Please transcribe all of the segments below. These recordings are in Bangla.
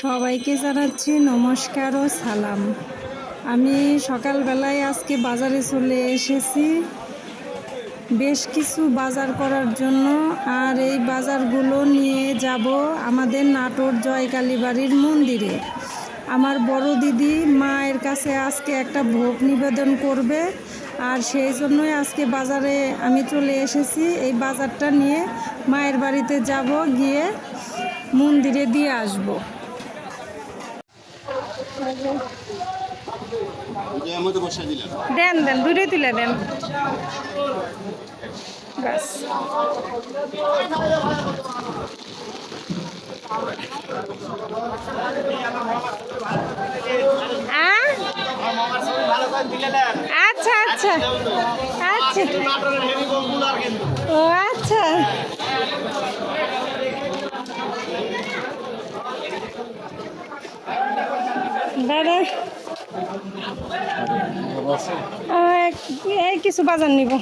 সবাইকে জানাচ্ছি নমস্কার ও সালাম। আমি সকালবেলায় আজকে বাজারে চলে এসেছি বেশ কিছু বাজার করার জন্য। আর এই বাজারগুলো নিয়ে যাব আমাদের নাটোর জয়কালী বাড়ির মন্দিরে। আমার বড় দিদি মায়ের কাছে আজকে একটা ভোগ নিবেদন করবে, আর সেই জন্যই আজকে বাজারে আমি চলে এসেছি। এই বাজারটা নিয়ে মায়ের বাড়িতে যাব, গিয়ে মন্দিরে দিয়ে আসবো। দেন দেন দুটোই তুলে দেন ব্যাস। আচ্ছা আচ্ছা আচ্ছা ও আচ্ছা দাদা এই কিছু বাজার নিব।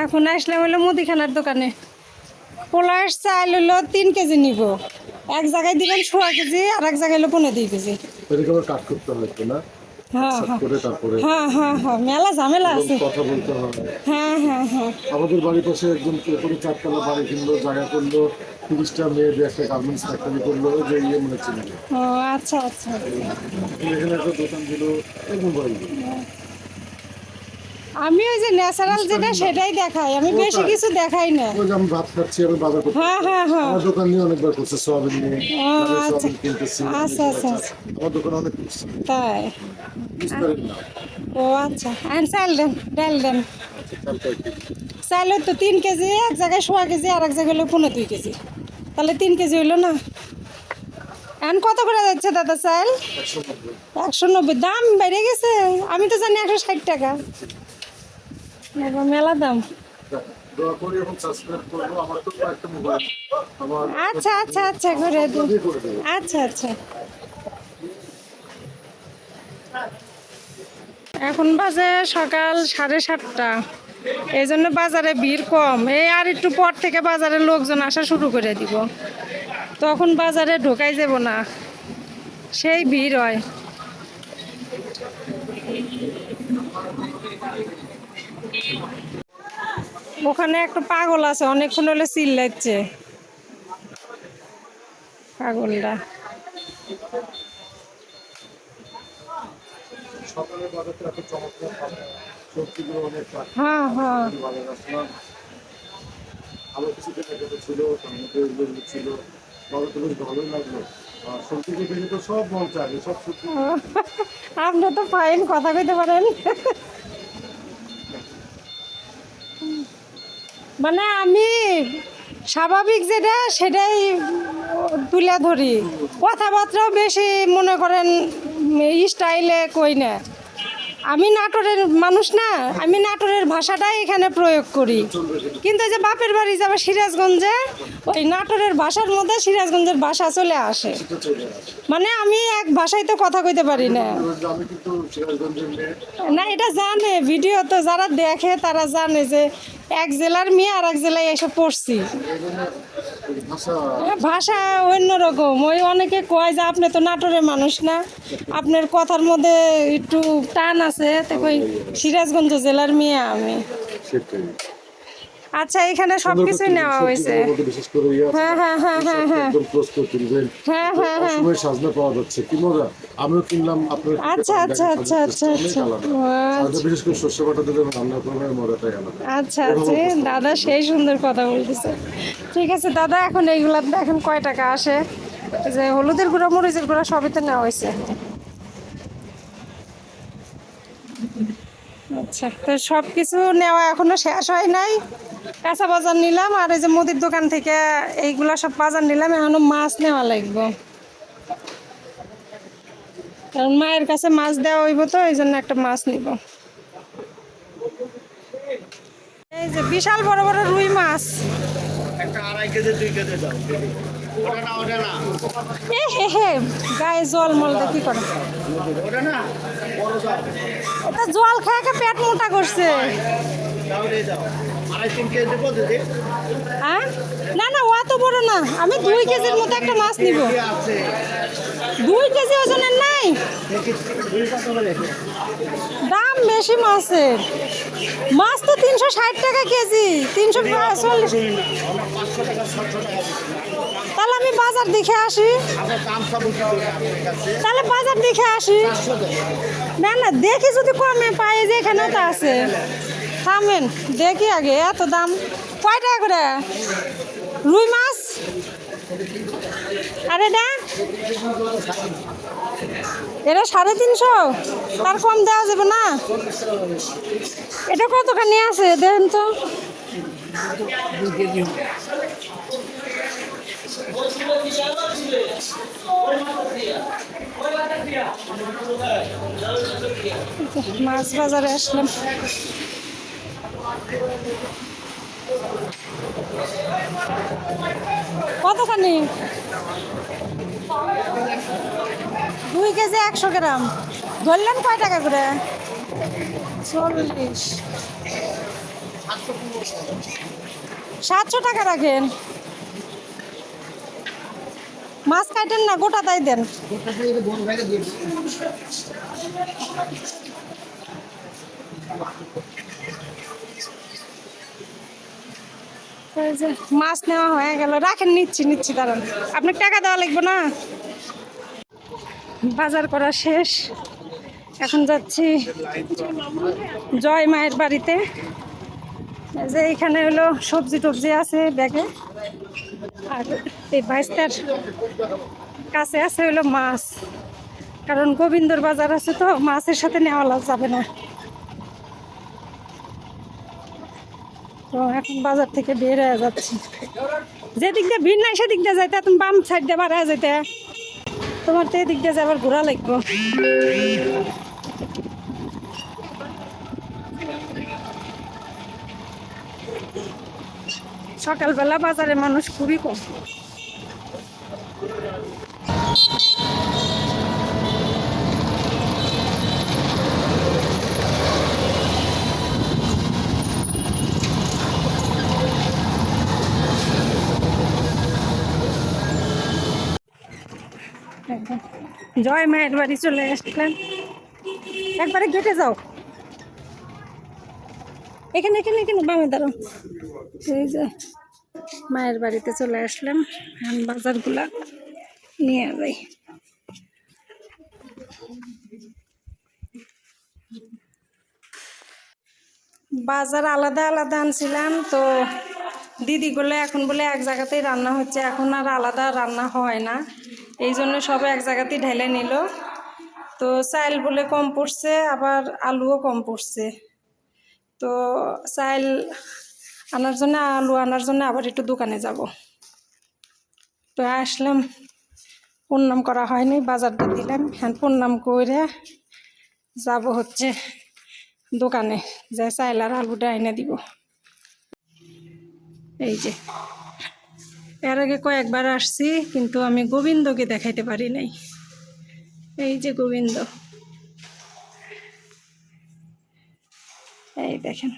এখন আসলাম হলো মুদিখানার দোকানে। পোলার চাল হলো 3 কেজি নিব। এক জায়গায় দিবেন 1.5 কেজি, আর এক জায়গায় হলো 15 কেজি। কাট করতে হবে না? হ্যাঁ হ্যাঁ হ্যাঁ মেলা ঝামেলা আছে। কথা বলতে হবে। হ্যাঁ হ্যাঁ হ্যাঁ আমাদের বাড়ির পাশে একজন উপরে 4 তলা বাড়ি কিনলো, জায়গা করলো, 30টা মেয়ে দিয়ে একটা গার্মেন্টস ফ্যাক্টরি করলো, যে মনে ছিল। ও আচ্ছা আচ্ছা। এখানে একটা দোকান ছিল এরকম বাড়ি। আমি ওই যে ন্যাচারাল যেটা সেটাই দেখাই, আমি বেশি কিছু দেখাই না। ওই যে আমি ভাত খাচ্ছি, আমি বাজার করতে। হ্যাঁ হ্যাঁ হ্যাঁ আমার দোকান নিয়ে অনেকবার করছে, সোয়াবিন নিয়ে আচ্ছা সোয়াবিন কিনতেছি। আচ্ছা আচ্ছা আমার দোকান অনেক করছে। তাই ও আচ্ছা। আর চাল দেন, ডাল দেন। চাল তো 3 কেজি, এক জায়গায় 1.5 কেজি, আর এক জায়গায় হলো 15 কেজি, তাহলে 3 কেজি হইলো না। এখন কত করে যাচ্ছে দাদা চাল? 190। দাম বেড়ে গেছে, আমি তো জানি 160 টাকা। মেলা দাম। আচ্ছা আচ্ছা আচ্ছা করে দিন। আচ্ছা আচ্ছা। এখন বাজে সকাল 7:30, এই জন্য বাজারে ভিড় কম। এই আর একটু পর থেকে বাজারে লোকজন আসা শুরু করে দিব, তখন বাজারে ঢোকাই যাব না, সেই ভিড় হয়। ওখানে একটা পাগল আছে, অনেকক্ষণ হলে চিল্লাচ্ছে পাগলটা। হ্যাঁ হ্যাঁ আপনি তো ফাইন কথা কইতে পারেন। মানে আমি স্বাভাবিক যেটা সেটাই তুলে ধরি, কথাবার্তাও বেশি মনে করেন স্টাইলে কই না। আমি নাটোরের মানুষ না, আমি নাটোরের ভাষাটাই এখানে প্রয়োগ করি। কিন্তু যে বাপের বাড়ি যাবে সিরাজগঞ্জে, ওই নাটোরের ভাষার মধ্যে সিরাজগঞ্জের ভাষা চলে আসে। মানে আমি এক ভাষায় তো কথা কইতে পারি না। না এটা জানে, ভিডিও তো যারা দেখে তারা জানে যে এক জেলার মেয়ে আর এক জেলায় এসে পড়ছি। ভাষা অন্যরকম। ওই অনেকে কয় যে আপনি তো নাটোরের মানুষ না, আপনার কথার মধ্যে একটু টান আছে, তো কই সিরাজগঞ্জ জেলার মেয়ে আমি। আচ্ছা এখানে সবকিছুই নেওয়া হয়েছে। হ্যাঁ হ্যাঁ হ্যাঁ হ্যাঁ হ্যাঁ হ্যাঁ হ্যাঁ হ্যাঁ সাজনা পাওয়া যাচ্ছে, কি মজা। আমিও কিনলাম আপনার। আচ্ছা আচ্ছা আচ্ছা আচ্ছা আচ্ছা বিশেষ করে শস্য বাটা দিলে রান্না করবার মজাটাই আলাদা। আচ্ছা আচ্ছা দাদা সেই সুন্দর কথা বলতেছে। ঠিক আছে দাদা, এখন এইগুলা এখন কয় টাকা আসে? যে হলুদের গুঁড়া, মরিচের গুঁড়া সবই তো নেওয়া হয়েছে। আচ্ছা, তো সব কিছু নেওয়া এখনো শেষ হয় নাই। কাঁচা বাজার নিলাম, আর এই যে মুদির দোকান থেকে এইগুলা সব বাজার নিলাম। এখনো মাছ নেওয়া লাগবে, কারণ মায়ের কাছে মাছ দেওয়া হইব, তো এই জন্য একটা মাছ নিব। এই যে বিশাল বড় বড় রুই মাছ। একটা 2.5 কেজি 2 কেজি দাও। এ হে হে গায়ে জল মল কি করে এটা জল খেয়ে খেয়ে পেট মোটা করছে। হ্যাঁ না না অত বড় না, আমি 2 কেজির মতো একটা মাছ নিব। 2 কেজি ওজনের নাই, দাম বেশি মাছের। মাছ তো 360 টাকা কেজি, 340। তাহলে আমি বাজার দেখে আসি, তাহলে বাজার দেখে আসি। না না দেখি যদি কমে পাই, যে এখানে তো আছে। থামেন দেখি আগে, এত দাম কয় টাকা করে রুই মাছ? আরে এটা 350, তার কম দেওয়া যাবে না? এটা কতখানি আছে দেখেন তো। মাছ বাজারে আসলাম। কতখানি? 2 কেজি 100 গ্রাম। ধরলেন কয় টাকা করে? 40। 700 টাকা রাখেন। মাছ কাটেন না, গোটা তাই দেন। এই যে মাছ নেওয়া হয়ে গেল, রাখেন, নিচ্ছি দাঁড়ান, আপনার টাকা দেওয়া লাগবে না। বাজার করা শেষ, এখন যাচ্ছি জয় মায়ের বাড়িতে। যে এখানে হলো সবজি টবজি আছে ব্যাগে, আর এই ভাইস্তার কাছে আছে হলো মাছ, কারণ গোবিন্দর বাজার আছে তো মাছের সাথে নেওয়া যাবে না। তো এখন বাজার থেকে বের হয়ে যাচ্ছি, যেদিক দিয়ে ভিড় নাই সেদিক দিয়ে যাইতে, তুমি বাম সাইড দিয়ে বাড়ায় যাইতে, তোমার তো এদিক দিয়ে যাবার ঘোরা লাগবে। সকালবেলা বাজারে মানুষ খুবই কম। জয় মায়ের বাড়ি চলে আসলেন, একবারে গেটে যাও, এখানে এখানে এখানে বামে দাঁড়াও। এই যে মায়ের বাড়িতে চলে আসলাম, এখন বাজারগুলা নিয়ে যাই। বাজার আলাদা আলাদা আনছিলাম, তো দিদি বলে এখন বলে এক জায়গাতেই রান্না হচ্ছে, এখন আর আলাদা রান্না হয় না, এই জন্য সবাই এক জায়গাতেই ঢেলে নিল। তো চাল বলে কম পড়ছে, আবার আলুও কম পড়ছে। তো চাল আনার জন্য, আলু আনার জন্য আবার একটু দোকানে যাব। তো আসলাম, প্রণাম করা হয়নি, বাজারটা দিলাম, হ্যাঁ প্রণাম করে যাব হচ্ছে দোকানে, যে চাল আর আলুটা এনে দিব। এই যে এর আগে কয়েকবার আসছি, কিন্তু আমি গোবিন্দকে দেখাইতে পারি নাই। এই যে গোবিন্দ, এই দেখেন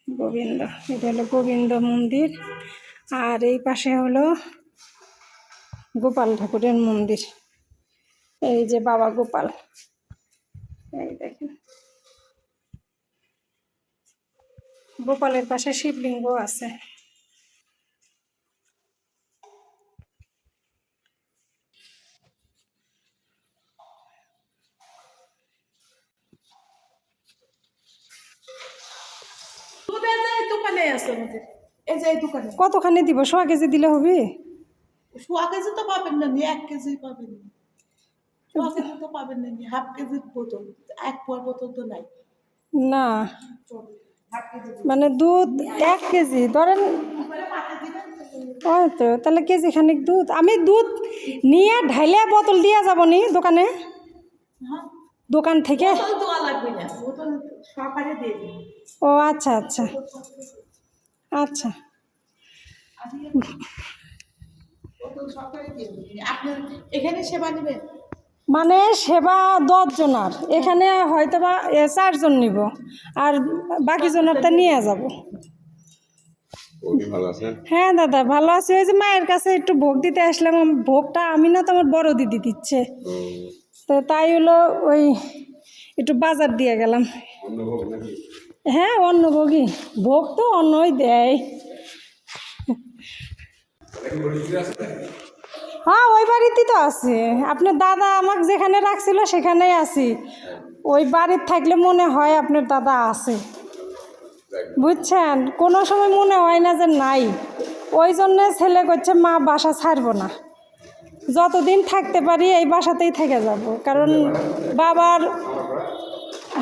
গোবিন্দ, এটা হলো গোবিন্দ মন্দির, আর এই পাশে হলো গোপাল ঠাকুরের মন্দির। এই যে বাবা গোপাল, এই দেখেন গোপালের পাশে শিবলিঙ্গ আছে। কতখানি দিব? 100 কেজি দিলে হবে? 100 কেজি তো পাবেন না, 1 কেজি পাবেন না, 100 কেজি তো পাবেন না, হাফ কেজির বোতল, 1 পোয়ার বোতল তো নাই। না মানে দুধ 1 কেজি ধরেন, ওই তো তাহলে কেজি খানিক দুধ, আমি দুধ নিয়ে ঢাইলে বোতল দিয়ে যাব নি দোকানে, দোকান থেকে। বোতল দেওয়া লাগবে না, বোতল সহকারে দিয়ে দিন। ও আচ্ছা আচ্ছা আচ্ছা, বোতল সরকারি দিয়ে দিবি। আপনার এখানে সেবা নেবেন? মানে সেবা 10 জনার, এখানে হয়তো বা 4 জন নিব, আর বাকি জনারটা নিয়ে যাব। হ্যাঁ দাদা ভালো আছি। ওই যে মায়ের কাছে একটু ভোগ দিতে আসলাম। ভোগটা আমি না, তো আমার বড় দিদি দিচ্ছে, তো তাই হলো ওই একটু বাজার দিয়ে গেলাম। হ্যাঁ অন্নভোগই, ভোগ তো অন্নই দেয়। হ্যাঁ ওই বাড়িতেই তো আছে, আপনার দাদা আমাকে যেখানে রাখছিল সেখানেই আছি। ওই বাড়ির থাকলে মনে হয় আপনার দাদা আছে, বুঝছেন, কোনো সময় মনে হয় না যে নাই। ওই জন্যে ছেলে করছে মা বাসা ছাড়বো না, যতদিন থাকতে পারি এই বাসাতেই থেকে যাব। কারণ বাবার,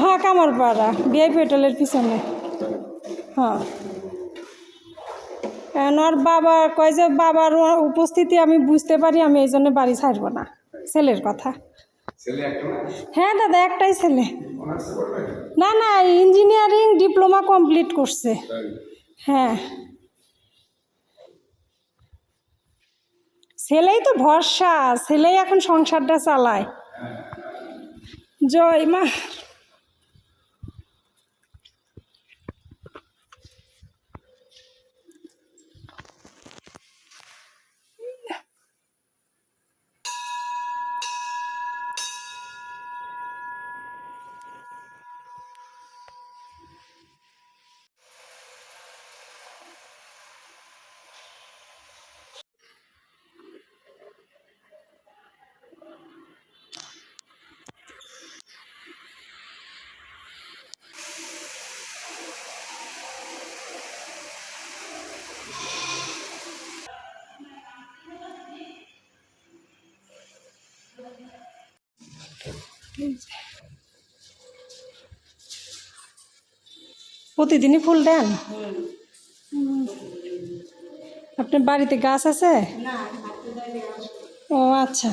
হ্যাঁ কামারপাড়া বিআইপি হোটেলের পিছনে। হ্যাঁ এখন আর বাবা কয় যে বাবার উপস্থিতি আমি বুঝতে পারি, আমি এই জন্য বাড়ি ছাড়বো না। ছেলের কথা। হ্যাঁ দাদা একটাই ছেলে। না না ইঞ্জিনিয়ারিং ডিপ্লোমা কমপ্লিট করছে। হ্যাঁ ছেলেই তো ভরসা, ছেলেই এখন সংসারটা চালায়। জয় মা। প্রতিদিনই ফুল দেন? আপনার বাড়িতে গাছ আছে? ও আচ্ছা।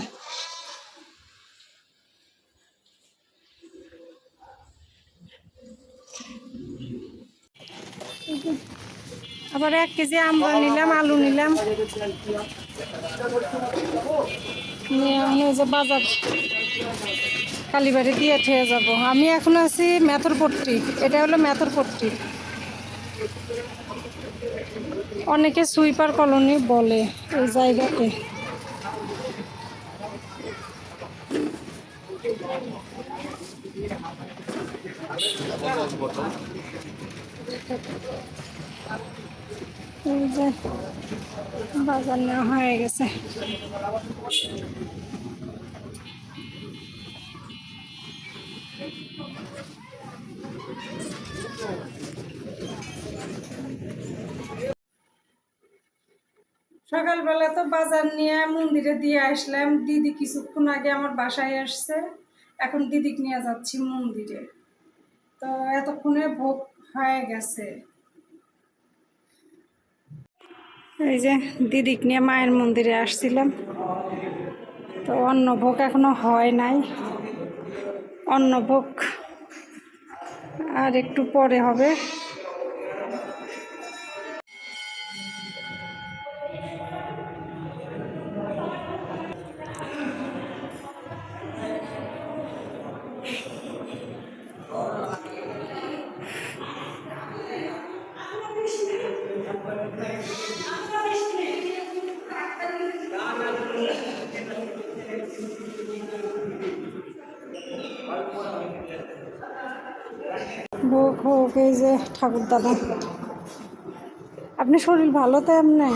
আবার 1 কেজি আমরা নিলাম, আলু নিলাম, নিয়ে আমি যে বাজার কালীবাড়ি দিয়ে খেয়ে যাব। আমি এখন আছি মেথরপট্টি, এটা হলো মেথরপট্টি, অনেকে সুইপার কলোনি বলে এই জায়গাতে। এই যে বাজার নেওয়া হয়ে গেছে। সকালবেলা তো বাজার নিয়ে মন্দিরে দিয়ে আসলাম। দিদি কিছুক্ষণ আগে আমার বাসায় আসছে, এখন দিদিকে নিয়ে যাচ্ছি মন্দিরে। তো এতক্ষণে ভোগ হয়ে গেছে। এই যে দিদিকে নিয়ে মায়ের মন্দিরে আসছিলাম, তো অন্নভোগ এখনো হয় নাই, অন্নভোগ আর একটু পরে হবে। ভোগ হোক। এই যে ঠাকুর দাদা, আপনি শরীর ভালো তো? এমনি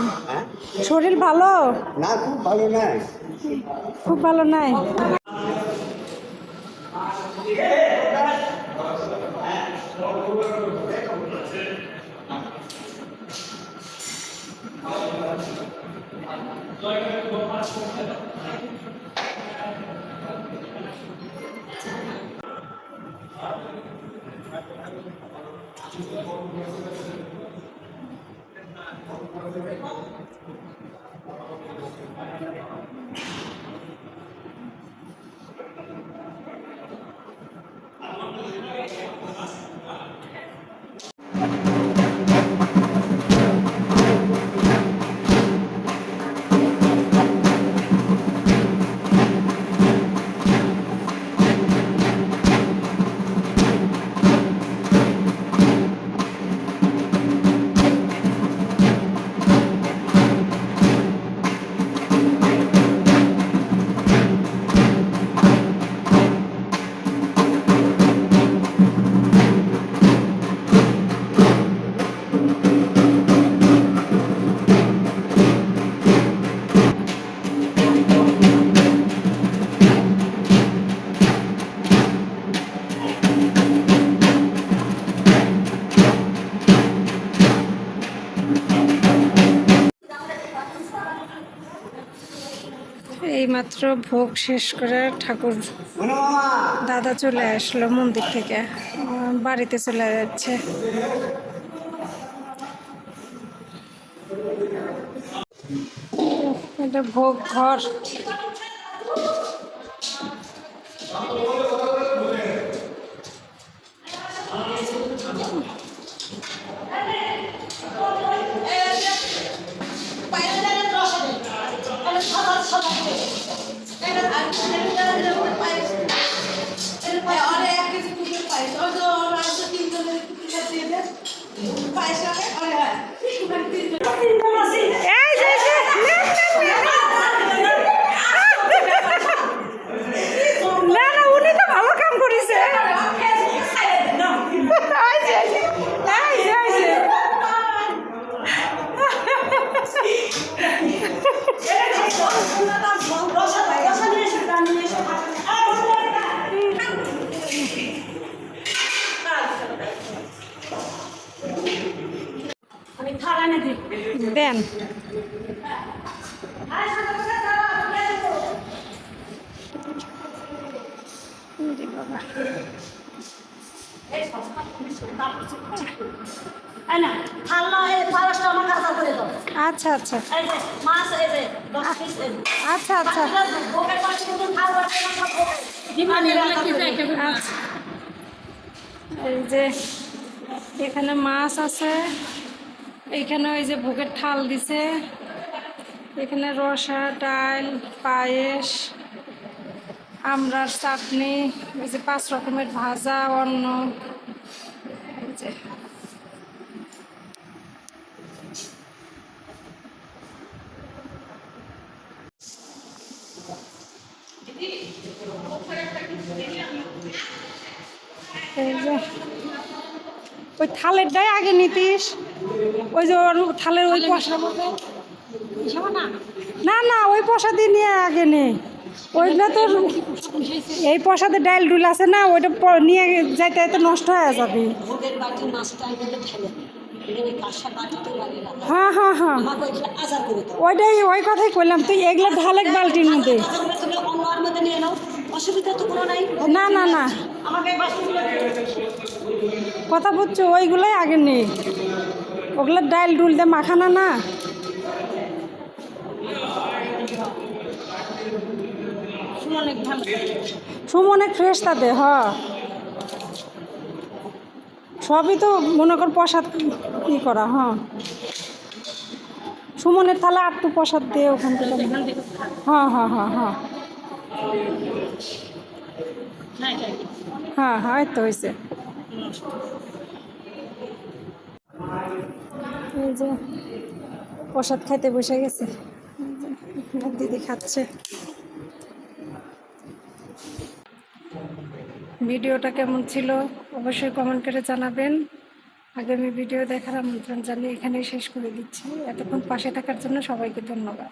শরীর ভালো না, খুব ভালো নাই। খুব ভালো নাই? এইমাত্র ভোগ শেষ করে ঠাকুর দাদা চলে আসলো মন্দির থেকে, বাড়িতে চলে যাচ্ছে। এটা ভোগ ঘর। এই যে না না, উনি তো ভালো কাম করেছে। দেন আচ্ছা আচ্ছা আচ্ছা আচ্ছা এই যে এখানে মাছ আছে, এইখানে ওই যে ভোগের থাল দিছে, এখানে রসা, ডাল, পায়েস, আমড়ার চাটনি, এই যে 5 রকমের ভাজা, অন্ন। এই যে এই যে ওই থালেরটাই আগে নিতিস, ওই যে ওর থালের ওই না না ওই প্রসাদই নিয়ে আগে নে, ওইটা তো এই প্রসাদে ডাল ডুল আছে না, ওইটা নিয়ে যাইতে যাইতে নষ্ট হয়ে যাবে। হ্যাঁ হ্যাঁ হ্যাঁ, ওইটাই ওই কথাই কইলাম, তুই এগুলো ঢালেক বালতির মধ্যে। না না না, কথা বুঝছো, ওইগুলোই আগে নেই, ওগুলো ডাল ডুল দিয়ে মাখানা না। সুমন ফ্রেশ তাতে হ, সবই তো মনে কর প্রসাদ ই করা। হ্যাঁ সুমনের থালা একটু প্রসাদ দিয়ে ওখান থেকে। হ্যাঁ হ্যাঁ হ্যাঁ হ্যাঁ হ্যাঁ হ্যাঁ, এই তো হয়েছে। এই যে প্রসাদ খাইতে বসে গেছে, দিদি খাচ্ছে। ভিডিওটা কেমন ছিল অবশ্যই কমেন্ট করে জানাবেন। আগামী ভিডিও দেখার আমন্ত্রণ জানিয়ে এখানেই শেষ করে দিচ্ছি। এতক্ষণ পাশে থাকার জন্য সবাইকে ধন্যবাদ।